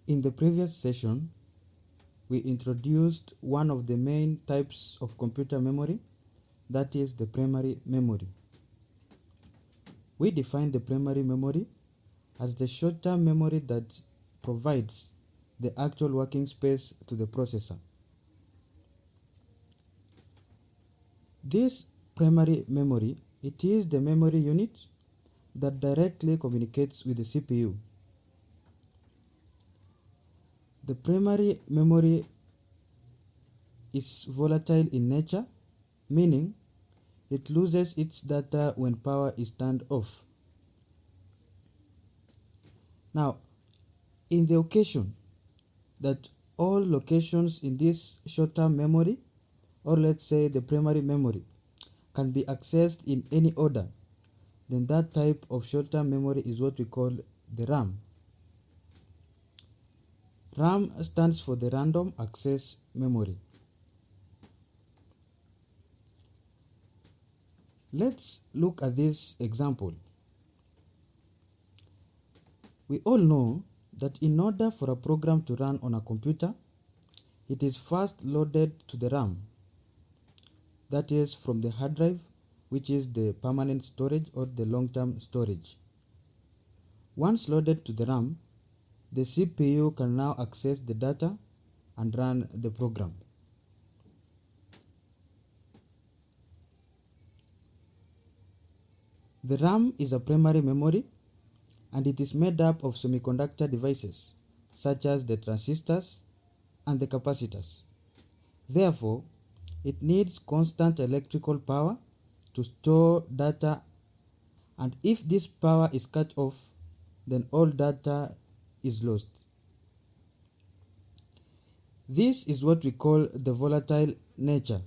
In the previous session, we introduced one of the main types of computer memory, that is the primary memory. We define the primary memory as the short-term memory that provides the actual working space to the processor. This primary memory, it is the memory unit that directly communicates with the CPU. The primary memory is volatile in nature, meaning it loses its data when power is turned off. Now, in the occasion that all locations in this short-term memory, or let's say the primary memory, can be accessed in any order, then that type of short-term memory is what we call the RAM. RAM stands for the random access memory. Let's look at this example. We all know that in order for a program to run on a computer, it is first loaded to the RAM. That is from the hard drive, which is the permanent storage or the long-term storage. Once loaded to the RAM, the CPU can now access the data and run the program. The RAM is a primary memory, and it is made up of semiconductor devices such as the transistors and the capacitors. Therefore, it needs constant electrical power to store data, and if this power is cut off, then all data is lost. This is what we call the volatile nature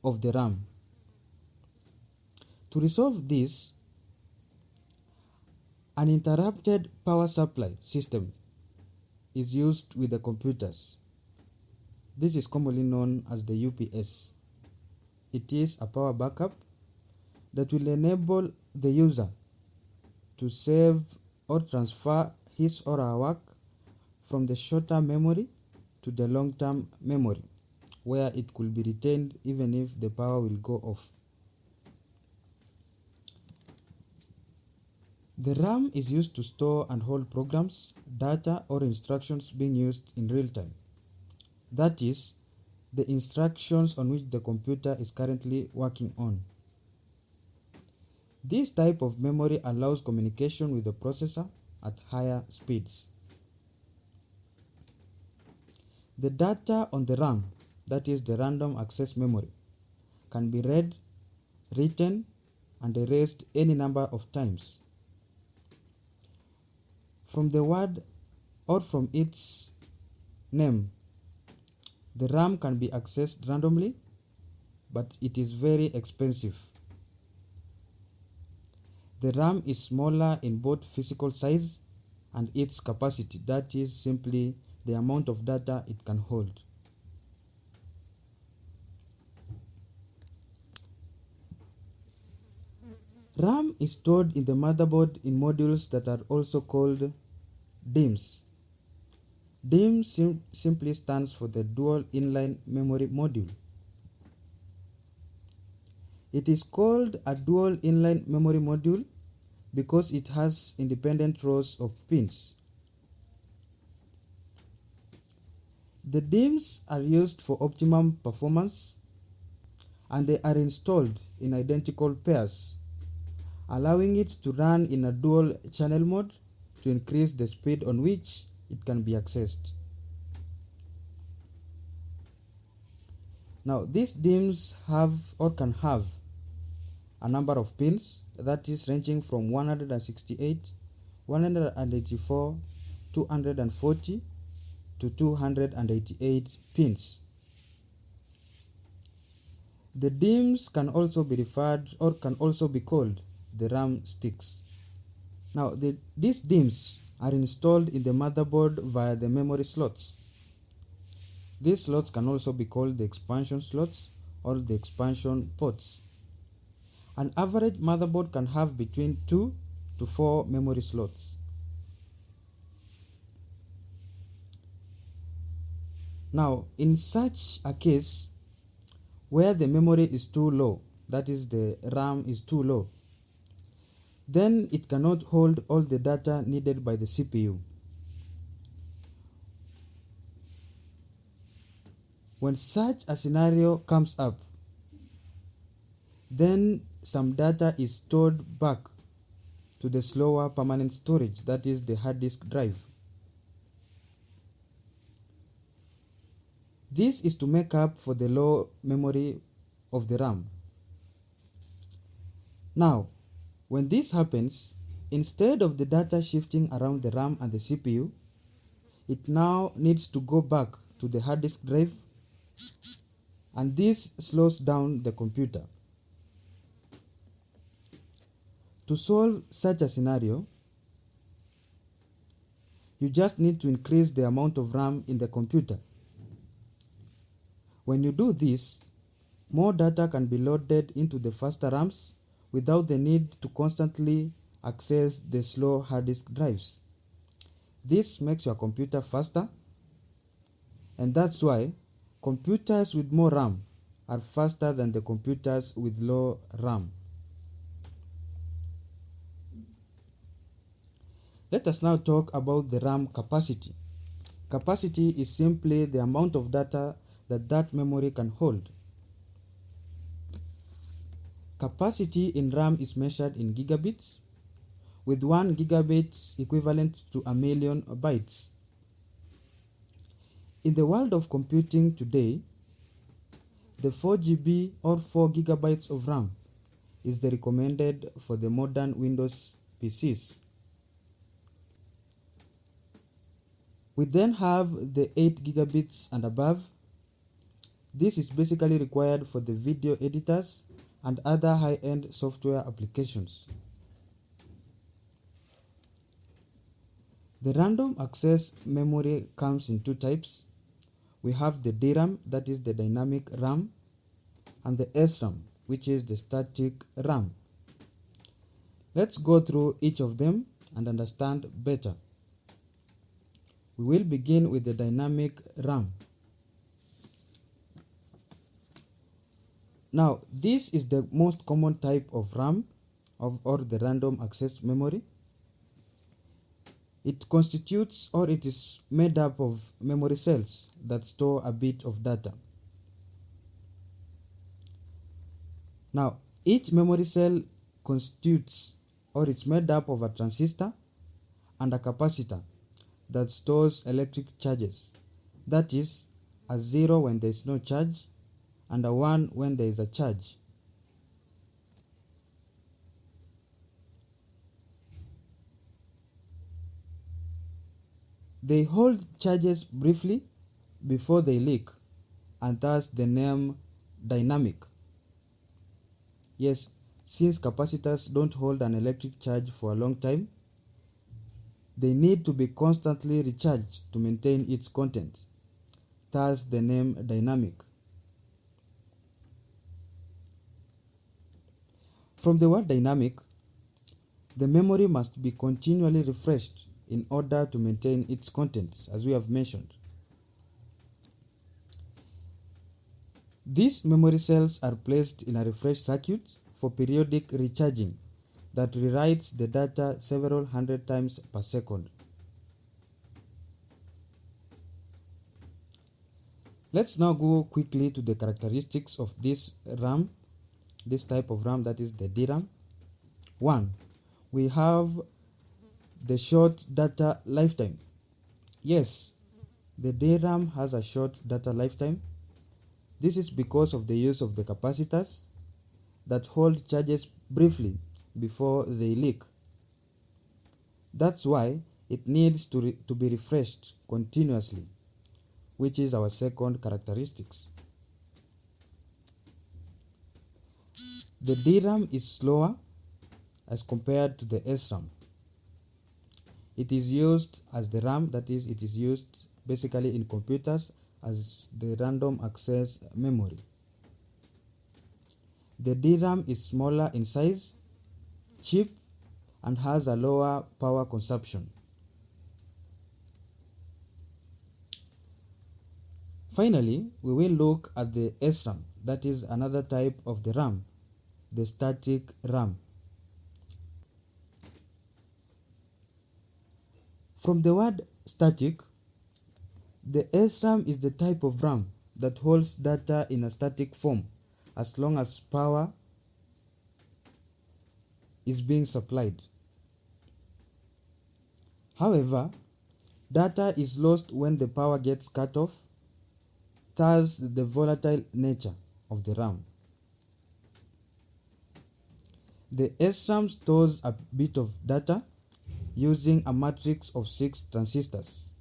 of the RAM. To resolve this, an interrupted power supply system is used with the computers. This is commonly known as the UPS. It is a power backup that will enable the user to save or transfer his or her work from the short-term memory to the long-term memory, where it could be retained even if the power will go off. The RAM is used to store and hold programs, data, or instructions being used in real time. That is, the instructions on which the computer is currently working on. This type of memory allows communication with the processor at higher speeds. The data on the RAM, that is the random access memory, can be read, written, and erased any number of times. From the word or from its name, the RAM can be accessed randomly, but it is very expensive. The RAM is smaller in both physical size and its capacity, that is simply the amount of data it can hold. RAM is stored in the motherboard in modules that are also called DIMMs. DIMM simply stands for the Dual Inline Memory Module. It is called a Dual Inline Memory Module because it has independent rows of pins. The DIMMs are used for optimum performance, and they are installed in identical pairs, allowing it to run in a dual channel mode to increase the speed on which it can be accessed. Now, these DIMMs have or can have a number of pins, that is ranging from 168, 184, 240 to 288 pins. The DIMMs can also be referred or can also be called the RAM sticks. Now, these DIMMs are installed in the motherboard via the memory slots. These slots can also be called the expansion slots or the expansion ports. An average motherboard can have between 2 to 4 memory slots. Now, in such a case where the memory is too low, that is the RAM is too low, then it cannot hold all the data needed by the CPU. When such a scenario comes up, then some data is stored back to the slower permanent storage, that is the hard disk drive. This is to make up for the low memory of the RAM. Now, when this happens, instead of the data shifting around the RAM and the CPU, it now needs to go back to the hard disk drive, and this slows down the computer. To solve such a scenario, you just need to increase the amount of RAM in the computer. When you do this, more data can be loaded into the faster RAMs without the need to constantly access the slow hard disk drives. This makes your computer faster, and that's why computers with more RAM are faster than the computers with low RAM. Let us now talk about the RAM capacity. Capacity is simply the amount of data that memory can hold. Capacity in RAM is measured in gigabits, with 1 gigabit equivalent to 1,000,000 bytes. In the world of computing today, the 4 GB or 4 gigabytes of RAM is the recommended for the modern Windows PCs. We then have the 8 gigabits and above. This is basically required for the video editors and other high-end software applications. The random access memory comes in two types. We have the DRAM, that is the dynamic RAM, and the SRAM, which is the static RAM. Let's go through each of them and understand better. We will begin with the dynamic RAM. Now, this is the most common type of RAM or the random access memory. It constitutes, or it is made up of memory cells that store a bit of data. Now, each memory cell constitutes, or it's made up of a transistor and a capacitor that stores electric charges. That is, a 0 when there is no charge and a 1 when there is a charge. They hold charges briefly before they leak, and thus the name dynamic. Yes, since capacitors don't hold an electric charge for a long time, they need to be constantly recharged to maintain its content. Thus the name dynamic. From the word dynamic, the memory must be continually refreshed in order to maintain its contents, as we have mentioned. These memory cells are placed in a refresh circuit for periodic recharging that rewrites the data several hundred times per second. Let's now go quickly to the characteristics of this RAM, this type of RAM, that is the DRAM. 1. We have the short data lifetime. Yes, the DRAM has a short data lifetime. This is because of the use of the capacitors that hold charges briefly before they leak. That's why it needs to be refreshed continuously, which is our second characteristics. The DRAM is slower as compared to the SRAM. It is used as the RAM, that is, it is used basically in computers as the random access memory. The DRAM is smaller in size, cheap, and has a lower power consumption. Finally, we will look at the SRAM, that is another type of the RAM, the static RAM. From the word static, the SRAM is the type of RAM that holds data in a static form as long as power is being supplied. However, data is lost when the power gets cut off, thus the volatile nature of the RAM. The SRAM stores a bit of data using a matrix of 6 transistors.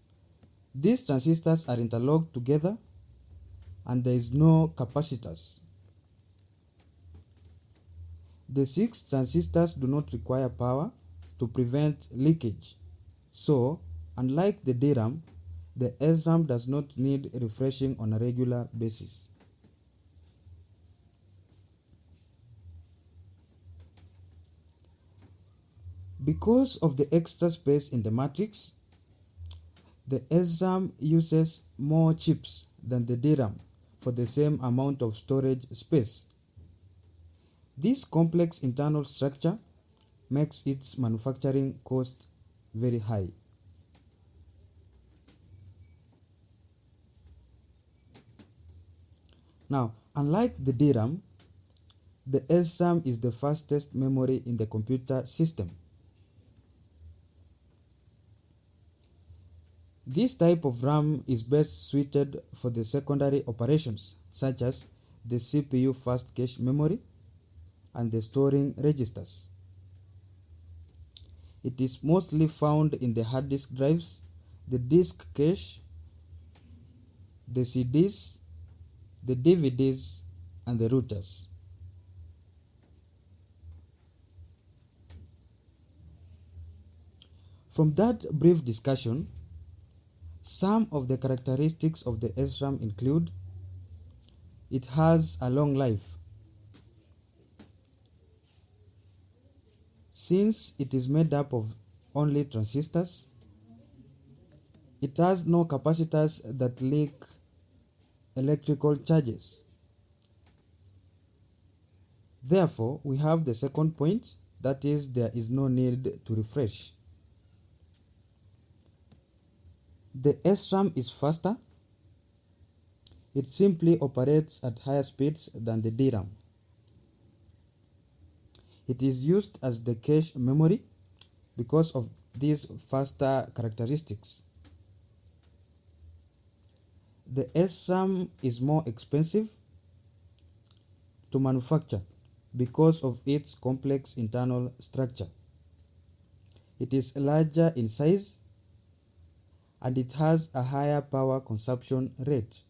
These transistors are interlocked together and there is no capacitors. The 6 transistors do not require power to prevent leakage. So, unlike the DRAM, the SRAM does not need refreshing on a regular basis. Because of the extra space in the matrix, the SRAM uses more chips than the DRAM for the same amount of storage space. This complex internal structure makes its manufacturing cost very high. Now, unlike the DRAM, the SRAM is the fastest memory in the computer system. This type of RAM is best suited for the secondary operations such as the CPU fast cache memory and the storing registers. It is mostly found in the hard disk drives, the disk cache, the CDs, the DVDs, and the routers. From that brief discussion, some of the characteristics of the SRAM include: it has a long life. Since it is made up of only transistors, it has no capacitors that leak electrical charges. Therefore, we have the second point, that is, there is no need to refresh. The SRAM is faster. It simply operates at higher speeds than the DRAM. It is used as the cache memory because of these faster characteristics. The SRAM is more expensive to manufacture because of its complex internal structure. It is larger in size and it has a higher power consumption rate.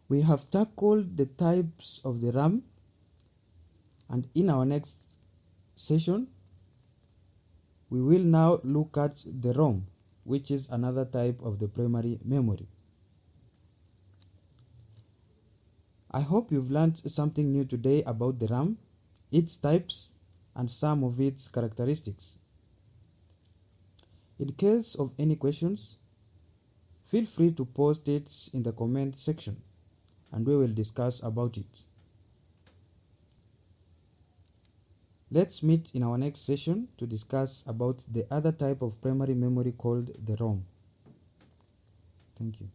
We have tackled the types of the RAM, and in our next session, we will now look at the ROM, which is another type of the primary memory. I hope you've learned something new today about the RAM, its types, and some of its characteristics. In case of any questions, feel free to post it in the comment section and we will discuss about it. Let's meet in our next session to discuss about the other type of primary memory called the ROM. Thank you.